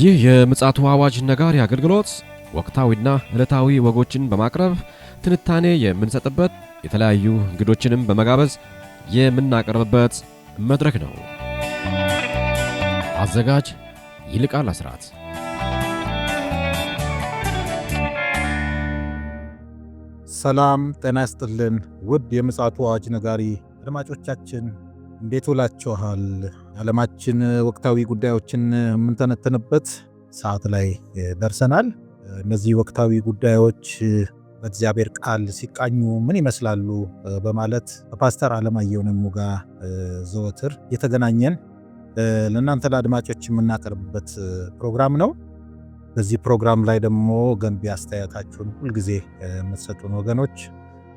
ይህ የምጽአቱ አዋጅ ነጋሪ አገልግሎት ወቅታዊና ዕለታዊ ወጎችን በማቅረብ ትንታኔ የምንሰጥበት የተለያዩ እንግዶችንም በመጋበዝ የምናቀርብበት መድረክ ነው። አዘጋጅ ይልቃል አስራት። ሰላም ጤና ይስጥልን ውድ የምጽአቱ አዋጅ ነጋሪ አድማጮቻችን እንዴት ውላችኋል? ዓለማችን ወቅታዊ ጉዳዮችን የምንተነተንበት ሰዓት ላይ ደርሰናል። እነዚህ ወቅታዊ ጉዳዮች በእግዚአብሔር ቃል ሲቃኙ ምን ይመስላሉ በማለት በፓስተር አለማየሁ ነሙ ጋር ዘወትር የተገናኘን ለእናንተ ለአድማጮች የምናቀርብበት ፕሮግራም ነው። በዚህ ፕሮግራም ላይ ደግሞ ገንቢ አስተያየታችሁን ሁልጊዜ የምትሰጡን ወገኖች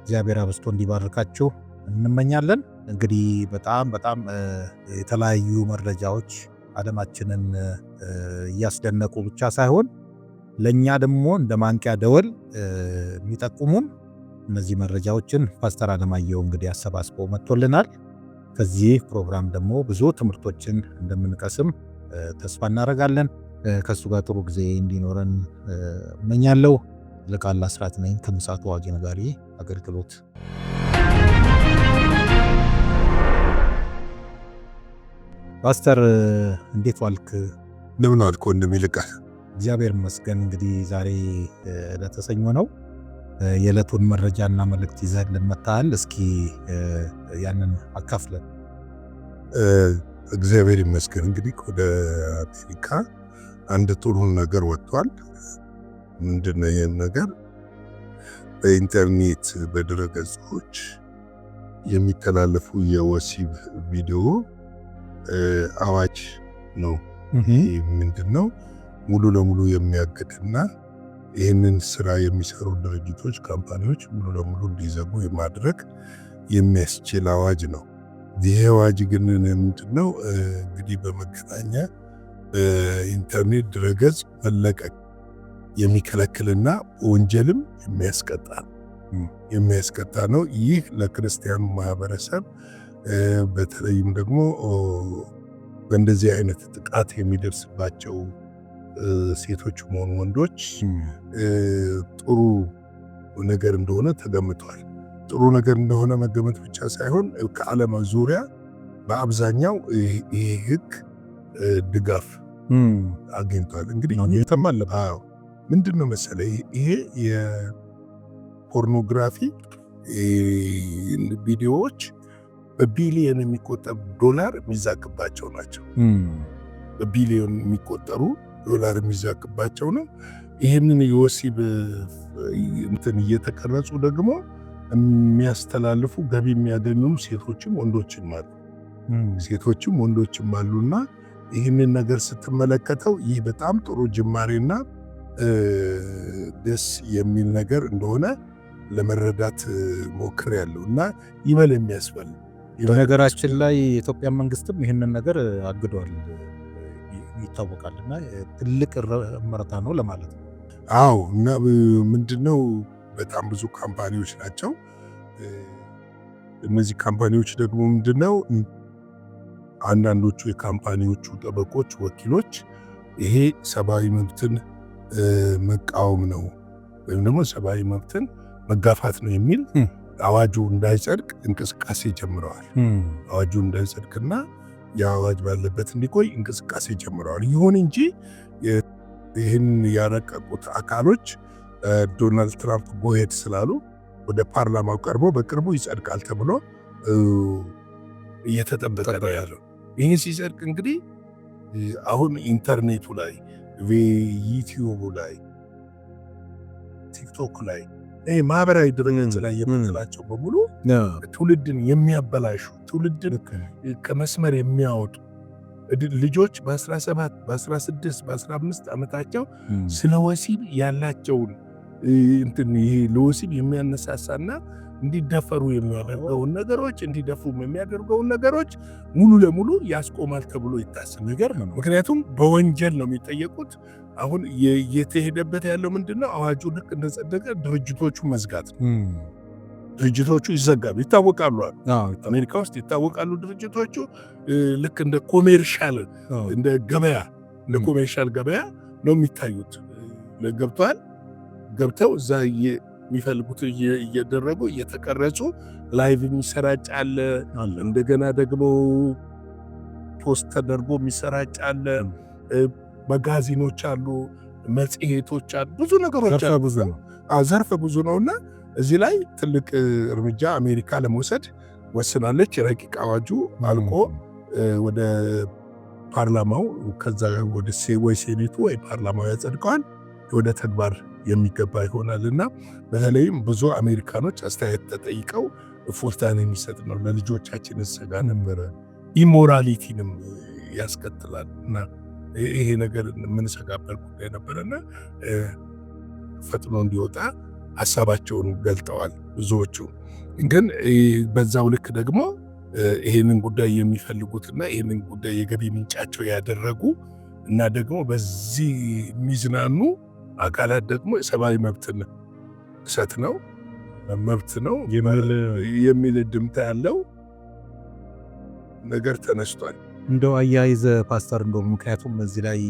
እግዚአብሔር አብዝቶ እንዲባርካችሁ እንመኛለን። እንግዲህ በጣም የተለያዩ መረጃዎች ዓለማችንን እያስደነቁ ብቻ ሳይሆን ለእኛ ደግሞ እንደ ማንቂያ ደወል የሚጠቁሙን እነዚህ መረጃዎችን ፓስተር አለማየሁ እንግዲህ አሰባስቦ መጥቶልናል። ከዚህ ፕሮግራም ደግሞ ብዙ ትምህርቶችን እንደምንቀስም ተስፋ እናደርጋለን። ከሱ ጋር ጥሩ ጊዜ እንዲኖረን እመኛለሁ። ይልቃል አስራት ነኝ ከምጽአቱ አዋጅ ነጋሪ አገልግሎት። ፓስተር እንዴት ዋልክ? እንደምን ዋልክ ወንድም ይልቃል? እግዚአብሔር ይመስገን። እንግዲህ ዛሬ ለተሰኞ ነው። የዕለቱን መረጃና መልእክት ይዘህልን መጥተሃል። እስኪ ያንን አካፍለን። እግዚአብሔር ይመስገን። እንግዲህ ወደ አሜሪካ አንድ ጥሩ ነገር ወጥቷል። ምንድነው ይህን ነገር? በኢንተርኔት በድረገጾች የሚተላለፉ የወሲብ ቪዲዮ አዋጅ ነው። ይህ ምንድነው? ሙሉ ለሙሉ የሚያግድና ይህንን ስራ የሚሰሩ ድርጅቶች፣ ካምፓኒዎች ሙሉ ለሙሉ እንዲዘጉ የማድረግ የሚያስችል አዋጅ ነው። ይህ አዋጅ ግን ምንድነው? እንግዲህ በመገናኛ ኢንተርኔት ድረገጽ መለቀቅ የሚከለክልና ወንጀልም የሚያስቀጣ ነው። ይህ ለክርስቲያኑ ማህበረሰብ በተለይም ደግሞ በእንደዚህ አይነት ጥቃት የሚደርስባቸው ሴቶች መሆኑ ወንዶች ጥሩ ነገር እንደሆነ ተገምቷል። ጥሩ ነገር እንደሆነ መገመት ብቻ ሳይሆን ከዓለም ዙሪያ በአብዛኛው ይሄ ህግ ድጋፍ አግኝቷል። እንግዲህ ምንድነው መሰለህ? ይሄ የፖርኖግራፊ ቪዲዮዎች በቢሊየን የሚቆጠር ዶላር የሚዛቅባቸው ናቸው። በቢሊየን የሚቆጠሩ ዶላር የሚዛቅባቸው ነው። ይህንን የወሲብ እንትን እየተቀረጹ ደግሞ የሚያስተላልፉ ገቢ የሚያገኙ ሴቶችም ወንዶችም አሉና ይህንን ነገር ስትመለከተው ይህ በጣም ጥሩ ጅማሬና ደስ የሚል ነገር እንደሆነ ለመረዳት ሞክሬያለሁ እና ይበል የሚያስበል። በነገራችን ላይ የኢትዮጵያ መንግስትም ይህንን ነገር አግዷል ይታወቃልና ትልቅ እርምጃ ነው ለማለት ነው። አዎ። እና ምንድነው በጣም ብዙ ካምፓኒዎች ናቸው። እነዚህ ካምፓኒዎች ደግሞ ምንድነው አንዳንዶቹ የካምፓኒዎቹ ጠበቆች፣ ወኪሎች ይሄ ሰብአዊ መብትን መቃወም ነው ወይም ደግሞ ሰብአዊ መብትን መጋፋት ነው የሚል አዋጁ እንዳይጸድቅ እንቅስቃሴ ጀምረዋል። አዋጁ እንዳይጸድቅና የአዋጅ ባለበት እንዲቆይ እንቅስቃሴ ጀምረዋል። ይሁን እንጂ ይህን ያረቀቁት አካሎች ዶናልድ ትራምፕ ጎሄድ ስላሉ ወደ ፓርላማው ቀርቦ በቅርቡ ይጸድቃል ተብሎ እየተጠበቀ ነው ያለው። ይህን ሲጸድቅ እንግዲህ አሁን ኢንተርኔቱ ላይ፣ ዩቲዩብ ላይ፣ ቲክቶክ ላይ ማህበራዊ ድረገጽ ላይ የምንላቸው በሙሉ ትውልድን የሚያበላሹ ትውልድን ከመስመር የሚያወጡ ልጆች በ17 በ16 በ15 ዓመታቸው ስለ ወሲብ ያላቸውን ይሄ ለወሲብ የሚያነሳሳና እንዲደፈሩ የሚያደርገውን ነገሮች የሚያደርገውን ነገሮች ሙሉ ለሙሉ ያስቆማል ተብሎ ይታሰብ ነገር ነው። ምክንያቱም በወንጀል ነው የሚጠየቁት። አሁን የተሄደበት ያለው ምንድነው? አዋጁ ልክ እንደጸደቀ ድርጅቶቹ መዝጋት ነው። ድርጅቶቹ ይዘጋሉ፣ ይታወቃሉ። አሜሪካ ውስጥ ይታወቃሉ ድርጅቶቹ ልክ እንደ ኮሜርሻል እንደ ገበያ ለኮሜርሻል ገበያ ነው የሚታዩት። ገብቷል። ገብተው እዛ የሚፈልጉት እየደረጉ እየተቀረጹ ላይቭ የሚሰራጭ አለ። እንደገና ደግሞ ፖስት ተደርጎ የሚሰራጭ አለ። መጋዚኖች አሉ፣ መጽሔቶች አሉ፣ ብዙ ነገሮች አሉ። ዘርፈ ብዙ ነውና እዚህ ላይ ትልቅ እርምጃ አሜሪካ ለመውሰድ ወስናለች። ረቂቅ አዋጁ አልቆ ወደ ፓርላማው ከዛ ወደ ወይ ሴኔቱ ወይ ፓርላማው ያጸድቀዋል፣ ወደ ተግባር የሚገባ ይሆናልና በተለይም ብዙ አሜሪካኖች አስተያየት ተጠይቀው እፎይታን የሚሰጥ ነው። ለልጆቻችን ሰጋ ነበረ፣ ኢሞራሊቲንም ያስከትላል እና ይሄ ነገር የምንሰጋበት ጉዳይ ነበረና ፈጥኖ እንዲወጣ ሀሳባቸውን ገልጠዋል። ብዙዎቹ ግን በዛው ልክ ደግሞ ይሄንን ጉዳይ የሚፈልጉትና ይሄንን ጉዳይ የገቢ ምንጫቸው ያደረጉ እና ደግሞ በዚህ የሚዝናኑ አካላት ደግሞ የሰብአዊ መብትን ጥሰት ነው መብት ነው የሚል ድምታ ያለው ነገር ተነስቷል። እንደው አያይዘ ፓስተር እንደው ምክንያቱም እዚህ ላይ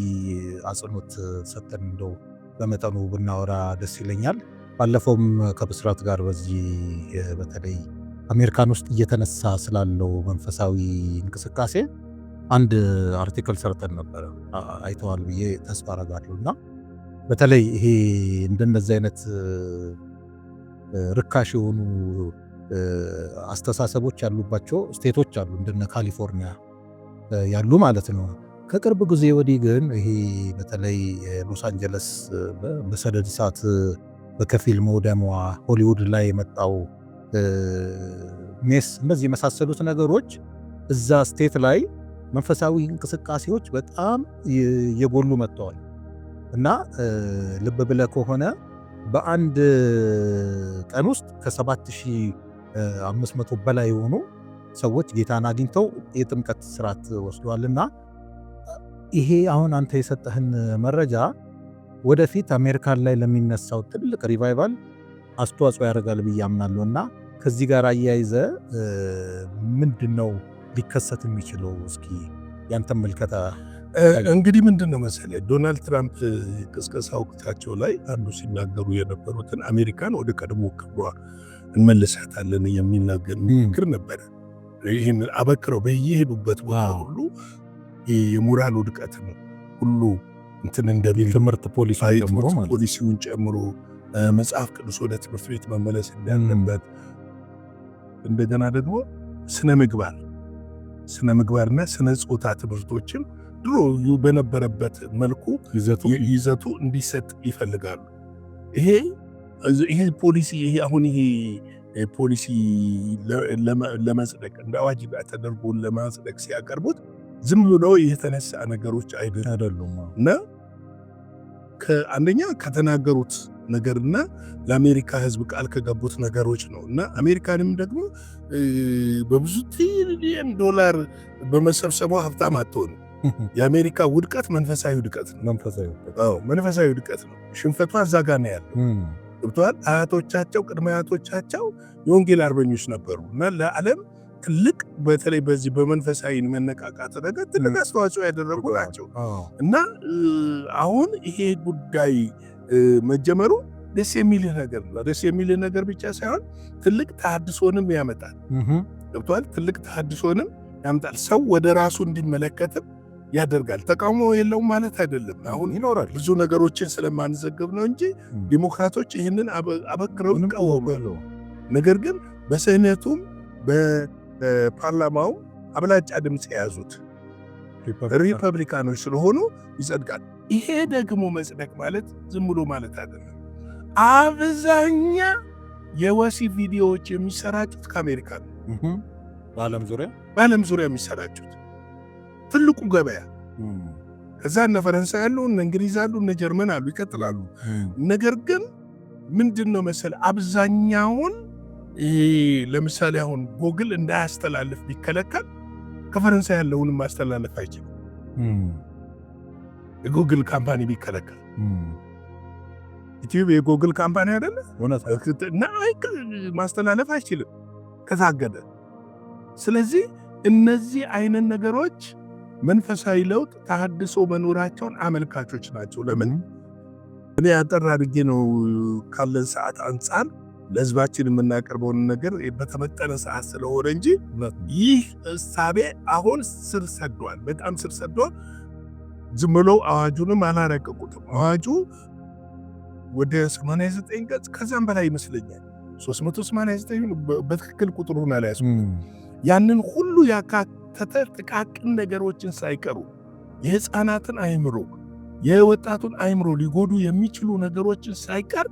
አጽንኦት ሰጠን እንደው በመጠኑ ብናወራ ደስ ይለኛል። ባለፈውም ከብስራት ጋር በዚህ በተለይ አሜሪካን ውስጥ እየተነሳ ስላለው መንፈሳዊ እንቅስቃሴ አንድ አርቲክል ሰርተን ነበረ፣ አይተዋል ብዬ ተስፋ አደርጋለሁ። እና በተለይ ይሄ እንደነዚህ አይነት ርካሽ የሆኑ አስተሳሰቦች ያሉባቸው ስቴቶች አሉ፣ እንደነ ካሊፎርኒያ ያሉ ማለት ነው። ከቅርብ ጊዜ ወዲህ ግን ይሄ በተለይ ሎስ አንጀለስ በሰደድ እሳት በከፊል መውደሟ፣ ሆሊውድ ላይ የመጣው ሜስ፣ እነዚህ የመሳሰሉት ነገሮች እዛ ስቴት ላይ መንፈሳዊ እንቅስቃሴዎች በጣም የጎሉ መጥተዋል። እና ልብ ብለህ ከሆነ በአንድ ቀን ውስጥ ከ7500 በላይ የሆኑ ሰዎች ጌታን አግኝተው የጥምቀት ስርዓት ወስደዋልና ይሄ አሁን አንተ የሰጠህን መረጃ ወደፊት አሜሪካን ላይ ለሚነሳው ትልቅ ሪቫይቫል አስተዋጽኦ ያደርጋል ብዬ አምናለሁ። እና ከዚህ ጋር አያይዘ ምንድነው ሊከሰት የሚችለው? እስኪ ያንተን መልከታ። እንግዲህ ምንድነው መሰለህ ዶናልድ ትራምፕ ቅስቀሳ ወቅታቸው ላይ አንዱ ሲናገሩ የነበሩትን አሜሪካን ወደ ቀድሞ ክብሯ እንመልሳታለን የሚል ንግግር ነበረ። ይህን አበክረው በየሄዱበት ቦታ ሁሉ የሞራል ውድቀት ነው ሁሉ እንትን እንደሚል ትምህርት ፖሊሲውን ጨምሮ መጽሐፍ ቅዱስ ወደ ትምህርት ቤት መመለስ እንዳለበት፣ እንደገና ደግሞ ስነ ምግባርና ስነ ጾታ ትምህርቶችን ድሮ በነበረበት መልኩ ይዘቱ እንዲሰጥ ይፈልጋሉ። ይሄ ፖሊሲ ለመጽደቅ እንደ አዋጅ ተደርጎ ለማጽደቅ ሲያቀርቡት ዝም ብሎ የተነሳ ነገሮች አይደሉም እና አንደኛ ከተናገሩት ነገርና ለአሜሪካ ሕዝብ ቃል ከገቡት ነገሮች ነው እና አሜሪካንም ደግሞ በብዙ ትሪሊየን ዶላር በመሰብሰቧ ሀብታም አትሆንም። የአሜሪካ ውድቀት መንፈሳዊ ውድቀት ነው። መንፈሳዊ ውድቀት ነው። ሽንፈቷ እዛ ጋር ነው ያለው። ገብቶሃል? አያቶቻቸው ቅድመ አያቶቻቸው የወንጌል አርበኞች ነበሩ እና ለዓለም ትልቅ በተለይ በዚህ በመንፈሳዊ መነቃቃት ነገር ትልቅ አስተዋጽኦ ያደረጉ ናቸው እና አሁን ይሄ ጉዳይ መጀመሩ ደስ የሚል ነገር ነው። ደስ የሚል ነገር ብቻ ሳይሆን ትልቅ ተሐድሶንም ያመጣል። ገብቶሃል? ትልቅ ተሐድሶንም ያመጣል። ሰው ወደ ራሱ እንዲመለከትም ያደርጋል። ተቃውሞ የለውም ማለት አይደለም። አሁን ይኖራል ብዙ ነገሮችን ስለማንዘግብ ነው እንጂ ዲሞክራቶች ይህንን አበክረው ይቃወማሉ። ነገር ግን በሴኔቱም በፓርላማው አብላጫ ድምፅ የያዙት ሪፐብሊካኖች ስለሆኑ ይጸድቃል። ይሄ ደግሞ መጽደቅ ማለት ዝም ብሎ ማለት አይደለም። አብዛኛ የወሲብ ቪዲዮዎች የሚሰራጩት ከአሜሪካ ነው። በዓለም ዙሪያ የሚሰራጩት ትልቁ ገበያ ከዛ እነ ፈረንሳይ ያሉ እነ እንግሊዝ ያሉ እነ ጀርመን አሉ፣ ይቀጥላሉ። ነገር ግን ምንድነው መሰለ አብዛኛውን ለምሳሌ አሁን ጎግል እንዳያስተላልፍ ቢከለከል ከፈረንሳይ ያለውንም ማስተላለፍ አይችልም። የጎግል ካምፓኒ ቢከለከል ዩቲዩብ የጎግል ካምፓኒ አይደለ እና ማስተላለፍ አይችልም ከታገደ። ስለዚህ እነዚህ አይነት ነገሮች መንፈሳዊ ለውጥ ተሐድሶ መኖራቸውን አመልካቾች ናቸው። ለምን እኔ አጠር አድርጌ ነው ካለን ሰዓት አንጻር ለህዝባችን የምናቀርበውን ነገር በተመጠነ ሰዓት ስለሆነ እንጂ ይህ እሳቤ አሁን ስር ሰዷል፣ በጣም ስር ሰዷል። ዝም ብለው አዋጁንም አላረቀቁትም። አዋጁ ወደ 89 ገጽ ከዛም በላይ ይመስለኛል 389 በትክክል ቁጥሩን አልያዝኩም። ያንን ሁሉ ያካተተ ጥቃቅን ነገሮችን ሳይቀሩ የህፃናትን አእምሮ የወጣቱን አእምሮ ሊጎዱ የሚችሉ ነገሮችን ሳይቀር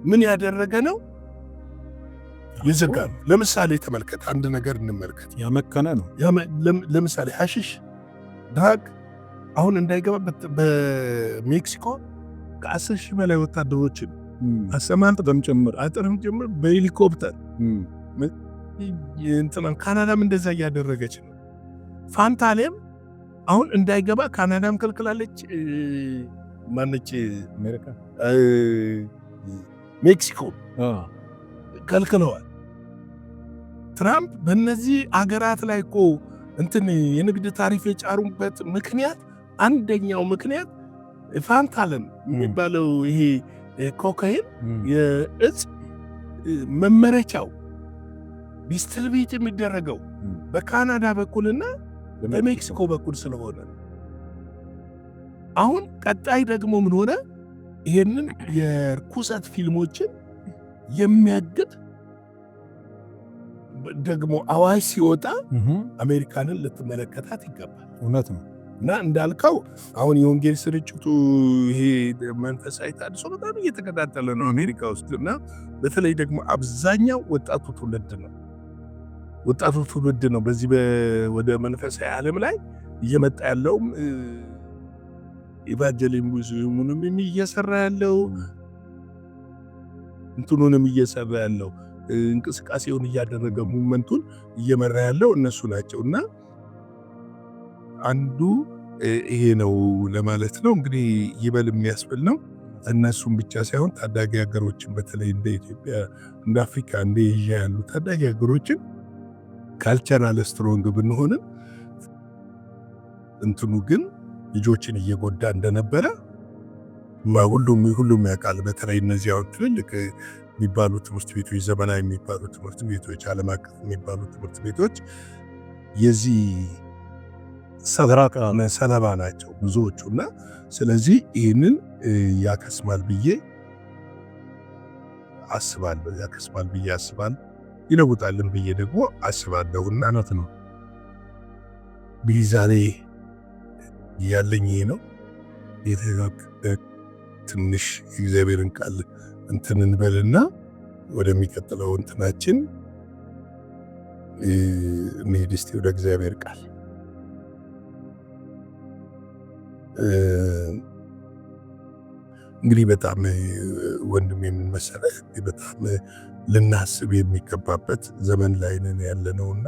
ምን ያደረገ ነው? ይዘጋል። ለምሳሌ ተመልከት፣ አንድ ነገር እንመልከት። ያመከነ ነው። ለምሳሌ ሐሺሽ ድራግ አሁን እንዳይገባ በሜክሲኮ ከ10 ሺህ በላይ ወታደሮችን አሰማርተው አጥርም ጭምር በሄሊኮፕተር እንትናን ካናዳም እንደዛ እያደረገች ነው። ፋንታሌም አሁን እንዳይገባ ካናዳም ከልክላለች። ማነች አሜሪካ፣ ሜክሲኮ ከልክለዋል። ትራምፕ በእነዚህ አገራት ላይ እኮ እንትን የንግድ ታሪፍ የጫሩበት ምክንያት አንደኛው ምክንያት ፋንታለም የሚባለው ይሄ ኮካይን የእጽ መመረቻው ዲስትሪቢዩት የሚደረገው በካናዳ በኩልና በሜክሲኮ በኩል ስለሆነ አሁን ቀጣይ ደግሞ ምን ሆነ? ይሄንን የርኩሰት ፊልሞችን የሚያግድ ደግሞ አዋጅ ሲወጣ አሜሪካንን ልትመለከታት ይገባል። እውነት ነው። እና እንዳልከው አሁን የወንጌል ስርጭቱ ይሄ መንፈሳዊ ታድሶ በጣም እየተከታተለ ነው አሜሪካ ውስጥ እና በተለይ ደግሞ አብዛኛው ወጣቱ ትውልድ ነው በዚህ ወደ መንፈሳዊ ዓለም ላይ እየመጣ ያለውም ኢቫንጀሊዝሙንም እየሰራ ያለው እንትኑንም እየሰራ ያለው እንቅስቃሴውን እያደረገ ሙቭመንቱን እየመራ ያለው እነሱ ናቸውና አንዱ ይሄ ነው ለማለት ነው። እንግዲህ ይበል የሚያስብል ነው። እነሱም ብቻ ሳይሆን ታዳጊ ሀገሮችን በተለይ እንደ ኢትዮጵያ፣ እንደ አፍሪካ፣ እንደ ኤዥያ ያሉ ታዳጊ ሀገሮችን ካልቸራል ስትሮንግ ብንሆንም እንትኑ ግን ልጆችን እየጎዳ እንደነበረ ሁሉም ያውቃል። በተለይ እነዚህ አሁን ትልልቅ የሚባሉ ትምህርት ቤቶች፣ ዘመናዊ የሚባሉ ትምህርት ቤቶች፣ ዓለም አቀፍ የሚባሉ ትምህርት ቤቶች የዚህ ሰለባ ናቸው ብዙዎቹ እና ስለዚህ ይህንን ያከስማል ብዬ አስባለሁ። ይለውጣልን ብዬ ደግሞ አስባለሁና እናት ነው ቢዛኔ ያለኝ ይሄ ነው። ትንሽ እግዚአብሔርን ቃል እንትን እንበልና ወደሚቀጥለው እንትናችን እንሂድ እስቲ ወደ እግዚአብሔር ቃል። እንግዲህ በጣም ወንድም የምንመሰለህ በጣም ልናስብ የሚገባበት ዘመን ላይ ነን ያለነውና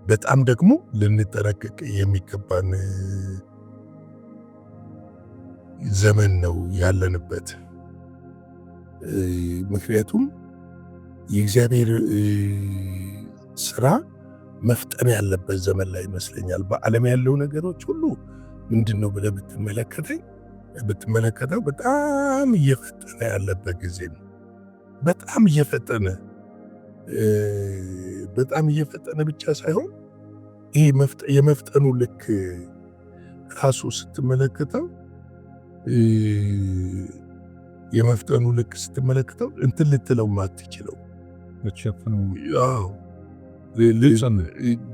በጣም ደግሞ ልንጠነቀቅ የሚገባን ዘመን ነው ያለንበት። ምክንያቱም የእግዚአብሔር ስራ መፍጠን ያለበት ዘመን ላይ ይመስለኛል። በዓለም ያለው ነገሮች ሁሉ ምንድነው ብለህ ብትመለከተው በጣም እየፈጠነ ያለበት ጊዜ ነው። በጣም እየፈጠነ ብቻ ሳይሆን ይሄ የመፍጠኑ ልክ ራሱ ስትመለከተው እንትን ልትለው ማትችለው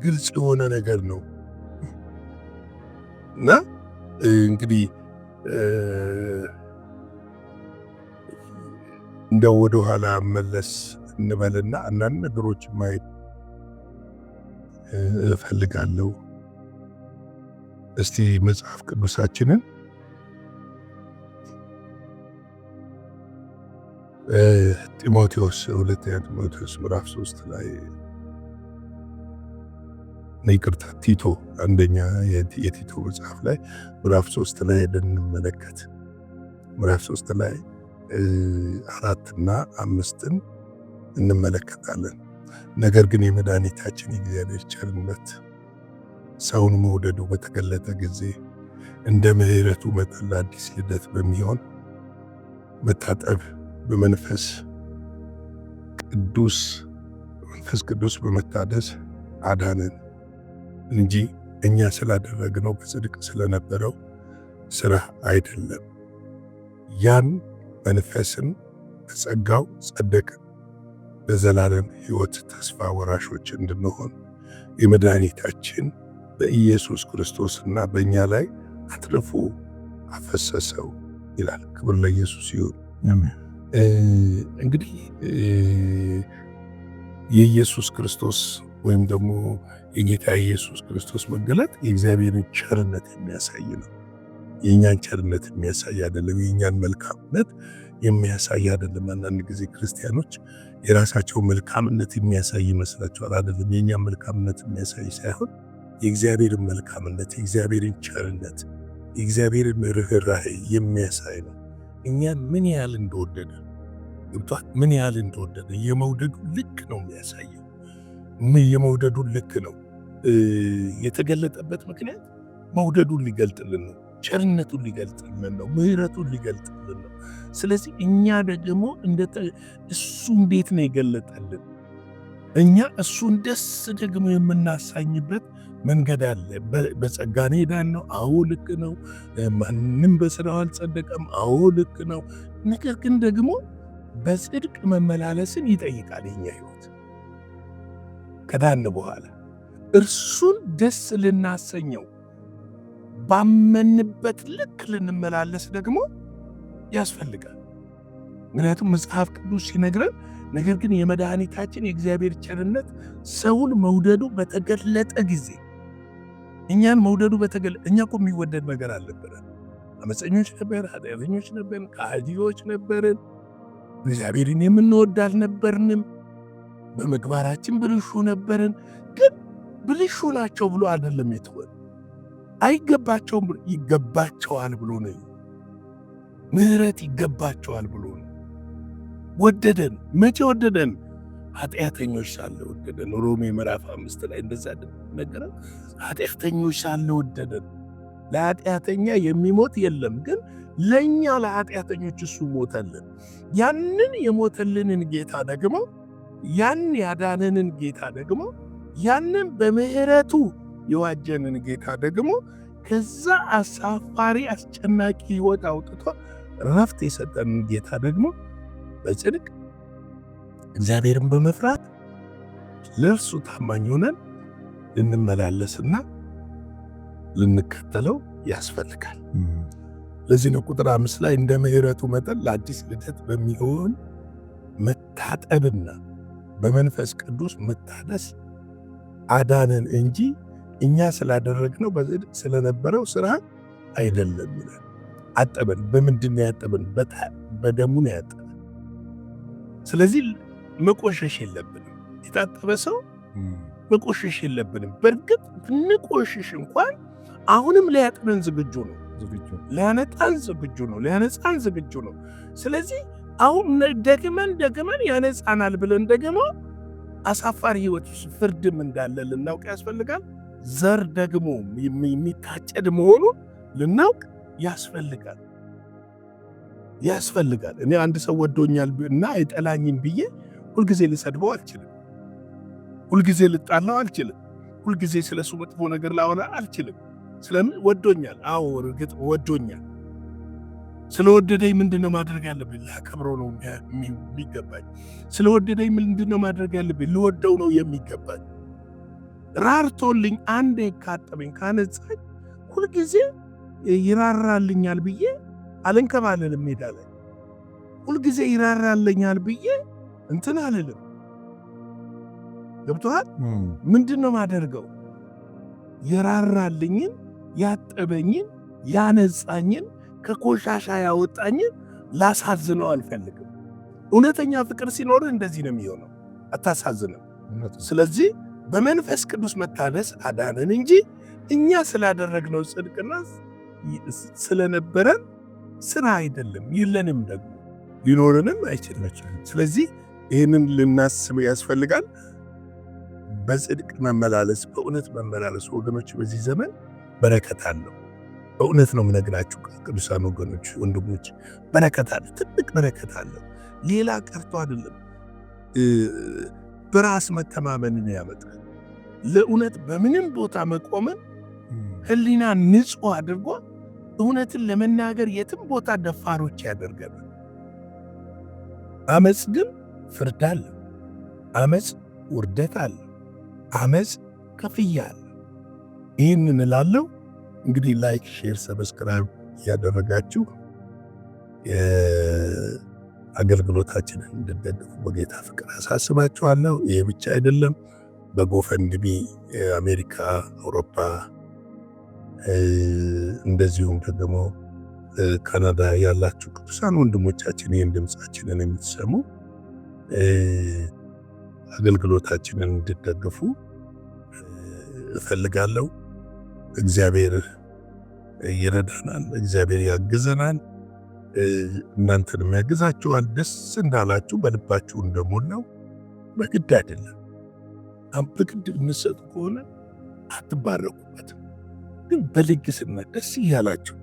ግልጽ የሆነ ነገር ነው እና እንግዲህ እንደው ወደ ኋላ መለስ እንበልና አንዳንድ ነገሮች ማየት እፈልጋለሁ። እስቲ መጽሐፍ ቅዱሳችንን ሁለተኛ ጢሞቴዎስ ምዕራፍ 3 ላይ ይቅርታ ቲቶ አንደኛ የቲቶ መጽሐፍ ላይ ምዕራፍ 3 ላይ እንመለከት። ምዕራፍ 3 ላይ 4 እና 5 እንመለከታለን። ነገር ግን የመድኃኒታችን የእግዚአብሔር ቸርነት ሰውን መውደዱ በተገለጠ ጊዜ እንደ ምሕረቱ መጠን ለአዲስ ልደት በሚሆን መታጠብ በመንፈስ ቅዱስ በመታደስ አዳነን እንጂ እኛ ስላደረግነው በጽድቅ ስለነበረው ስራ አይደለም። ያን መንፈስን በጸጋው ጸደቅን ለዘላለም ሕይወት ተስፋ ወራሾች እንድንሆን የመድኃኒታችን በኢየሱስ ክርስቶስና በእኛ ላይ አትርፎ አፈሰሰው ይላል። ክብር ለኢየሱስ ይሁን። እንግዲህ የኢየሱስ ክርስቶስ ወይም ደግሞ የጌታ ኢየሱስ ክርስቶስ መገለጥ የእግዚአብሔርን ቸርነት የሚያሳይ ነው። የእኛን ቸርነት የሚያሳይ አይደለም። የእኛን መልካምነት የሚያሳይ አይደለም። አንዳንድ ጊዜ ክርስቲያኖች የራሳቸው መልካምነት የሚያሳይ ይመስላቸዋል። አይደለም። የእኛን መልካምነት የሚያሳይ ሳይሆን የእግዚአብሔርን መልካምነት፣ የእግዚአብሔርን ቸርነት፣ የእግዚአብሔርን ርኅራኄ የሚያሳይ ነው። እኛን ምን ያህል እንደወደደ ገብቷል። ምን ያህል እንደወደደ የመውደዱ ልክ ነው የሚያሳየው። የመውደዱን ልክ ነው የተገለጠበት ምክንያት መውደዱን ሊገልጥልን ነው። ቸርነቱን ሊገልጥልን ነው። ምሕረቱን ሊገልጥልን ነው። ስለዚህ እኛ ደግሞ እሱ እንዴት ነው የገለጠልን? እኛ እሱን ደስ ደግሞ የምናሳኝበት መንገድ አለ። በጸጋ ሄዳን ነው። አዎ ልክ ነው። ማንም በስራው አልጸደቀም። አዎ ልክ ነው። ነገር ግን ደግሞ በጽድቅ መመላለስን ይጠይቃል። የኛ ህይወት ከዳን በኋላ እርሱን ደስ ልናሰኘው ባመንበት ልክ ልንመላለስ ደግሞ ያስፈልጋል። ምክንያቱም መጽሐፍ ቅዱስ ሲነግረን ነገር ግን የመድኃኒታችን የእግዚአብሔር ቸርነት ሰውን መውደዱ በተገለጠ ጊዜ እኛን መውደዱ እኛ እኮ የሚወደድ ነገር አልነበረን። አመፀኞች ነበር፣ ኃጢአተኞች ነበር፣ ከሃዲዎች ነበርን። እግዚአብሔርን የምንወድ አልነበርንም። በምግባራችን ብልሹ ነበርን። ግን ብልሹ ናቸው ብሎ አይደለም የተወን፣ አይገባቸውም፣ ይገባቸዋል ብሎ ነው። ምሕረት ይገባቸዋል ብሎ ነው ወደደን። መቼ ወደደን? ኃጢአተኞች ሳለ ወደደን። ሮሜ ምዕራፍ 5 ላይ እንደዛ ነገረ። ኃጢአተኞች ሳለ ወደደን። ለኃጢአተኛ የሚሞት የለም፣ ግን ለእኛ ለኃጢአተኞች እሱ ሞተልን። ያንን የሞተልንን ጌታ ደግሞ ያን ያዳነንን ጌታ ደግሞ ያንን በምሕረቱ የዋጀንን ጌታ ደግሞ ከዛ አሳፋሪ አስጨናቂ ሕይወት አውጥቶ ረፍት የሰጠንን ጌታ ደግሞ በጽድቅ እግዚአብሔርን በመፍራት ለእርሱ ታማኝ ሆነን ልንመላለስና ልንከተለው ያስፈልጋል። ለዚህ ነው ቁጥር 5 ላይ እንደ ምሕረቱ መጠን ለአዲስ ልደት በሚሆን መታጠብና በመንፈስ ቅዱስ መታደስ አዳነን እንጂ እኛ ስላደረግነው በጽድቅ ስለነበረው ስራ አይደለም ይላል። አጠበን። በምንድን ነው ያጠበን? በደሙ ነው ያጠበን። ስለዚህ መቆሸሽ የለብንም። የታጠበ ሰው መቆሸሽ የለብንም። በእርግጥ ብንቆሽሽ እንኳን አሁንም ሊያጥበን ዝግጁ ነው፣ ሊያነጣን ዝግጁ ነው፣ ሊያነጻን ዝግጁ ነው። ስለዚህ አሁን ደግመን ያነጻናል ብለን ደግሞ አሳፋሪ ሕይወት ፍርድም እንዳለ ልናውቅ ያስፈልጋል። ዘር ደግሞ የሚታጨድ መሆኑን ልናውቅ ያስፈልጋል። እኔ አንድ ሰው ወዶኛል እና አይጠላኝም ብዬ ሁልጊዜ ልሰድበው አልችልም። ሁልጊዜ ልጣላው አልችልም። ሁልጊዜ ስለሱ መጥፎ ነገር ላወራ አልችልም። ስለምን ወዶኛል? አዎ እርግጥ ወዶኛል። ስለወደደኝ ምንድነው ማድረግ ያለብኝ? ላከብረው ነው የሚገባኝ። ስለወደደኝ ምንድነው ማድረግ ያለብኝ? ልወደው ነው የሚገባኝ። ራርቶልኝ አንዴ ካጠበኝ ካነጻኝ ሁልጊዜ ይራራልኛል ብዬ አልንከባለልም። ሜዳ ላይ ሁልጊዜ ይራራልኛል ብዬ እንትን አልልም። ገብቶሃል? ምንድነው ማደርገው? የራራልኝን፣ ያጠበኝን፣ ያነጻኝን፣ ከቆሻሻ ያወጣኝን ላሳዝነው አልፈልግም። እውነተኛ ፍቅር ሲኖር እንደዚህ ነው የሚሆነው፣ አታሳዝንም። ስለዚህ በመንፈስ ቅዱስ መታደስ አዳነን እንጂ እኛ ስላደረግነው ጽድቅና ስለነበረን ስራ አይደለም፣ የለንም፣ ደግሞ ሊኖርንም አይችልም። ስለዚህ ይህንን ልናስብ ያስፈልጋል። በጽድቅ መመላለስ፣ በእውነት መመላለስ ወገኖች በዚህ ዘመን በረከት አለው። በእውነት ነው የምነግራችሁ ቅዱሳን ወገኖች፣ ወንድሞች በረከት አለ፣ ትልቅ በረከት አለው። ሌላ ቀርቶ አይደለም በራስ መተማመንን ያመጣል። ለእውነት በምንም ቦታ መቆምን ህሊና ንጹህ አድርጎ እውነትን ለመናገር የትም ቦታ ደፋሮች ያደርገናል። አመፅ ግን ፍርድ አለ። አመፅ ውርደት አለ። አመፅ ክፍያ አለ። ይህንን እላለሁ። እንግዲህ ላይክ፣ ሼር፣ ሰብስክራይብ እያደረጋችሁ አገልግሎታችንን እንድትደግፉ በጌታ ፍቅር አሳስባችኋለሁ። ይህ ብቻ አይደለም። በጎፈንድሚ አሜሪካ፣ አውሮፓ እንደዚሁም ደግሞ ካናዳ ያላችሁ ቅዱሳን ወንድሞቻችን ይህን ድምፃችንን የምትሰሙ አገልግሎታችንን እንድትደግፉ እፈልጋለሁ። እግዚአብሔር ይረዳናል። እግዚአብሔር ያግዘናል። እናንተንም ያግዛችኋል። ደስ እንዳላችሁ በልባችሁ እንደሞላው በግድ አይደለም። በግድ የምትሰጡ ከሆነ አትባረኩበትም። ግን በልግስና ደስ እያላችሁ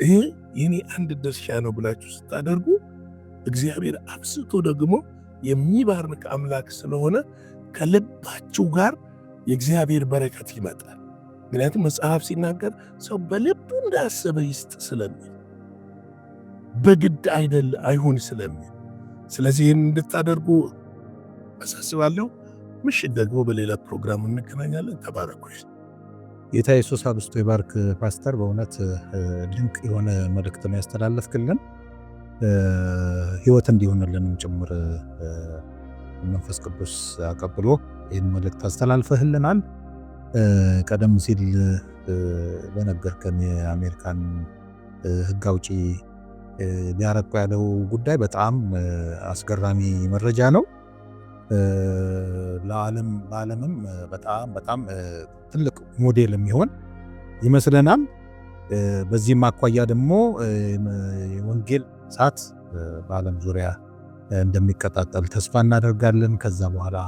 ይሄ የኔ አንድ ድርሻ ነው ብላችሁ ስታደርጉ እግዚአብሔር አብዝቶ ደግሞ የሚባርክ አምላክ ስለሆነ ከልባችሁ ጋር የእግዚአብሔር በረከት ይመጣል። ምክንያቱም መጽሐፍ ሲናገር ሰው በልቡ እንዳሰበ ይስጥ ስለሚል በግድ አይደል አይሁን ስለሚል፣ ስለዚህ ይህን እንድታደርጉ አሳስባለሁ። ምሽት ደግሞ በሌላ ፕሮግራም እንገናኛለን። ተባረኩ። ጌታ ኢየሱስ አብዝቶ ይባርክ። ፓስተር በእውነት ድንቅ የሆነ መልእክት ነው ያስተላለፍክልን። ህይወት እንዲሆንልንም ጭምር መንፈስ ቅዱስ አቀብሎ ይህን መልእክት አስተላልፈህልናል። ቀደም ሲል በነገርከን የአሜሪካን ህግ አውጪ ሊያረቁ ያለው ጉዳይ በጣም አስገራሚ መረጃ ነው። ለዓለምም በጣም ትልቅ ሞዴል የሚሆን ይመስለናል። በዚህም አኳያ ደግሞ የወንጌል እሳት በዓለም ዙሪያ እንደሚቀጣጠል ተስፋ እናደርጋለን። ከዛ በኋላ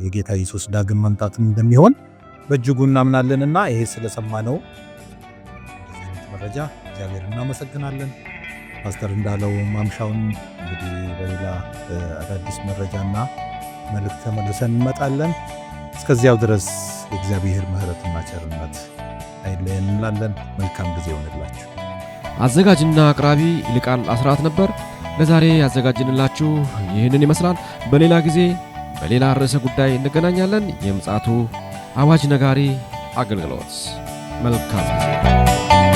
የጌታ ኢየሱስ ዳግም መምጣትም እንደሚሆን በእጅጉ እናምናለንና ይሄ ስለሰማነው መረጃ እግዚአብሔር እናመሰግናለን። ፓስተር እንዳለው ማምሻውን እንግዲህ በሌላ አዳዲስ መረጃና መልእክት ተመልሰን እንመጣለን። እስከዚያው ድረስ የእግዚአብሔር ምሕረትና ቸርነት አይለየን እንላለን። መልካም ጊዜ ይሆንላችሁ። አዘጋጅና አቅራቢ ይልቃል አስራት ነበር። ለዛሬ ያዘጋጅንላችሁ ይህንን ይመስላል። በሌላ ጊዜ በሌላ ርዕሰ ጉዳይ እንገናኛለን። የምፅዓቱ አዋጅ ነጋሪ አገልግሎት መልካም ጊዜ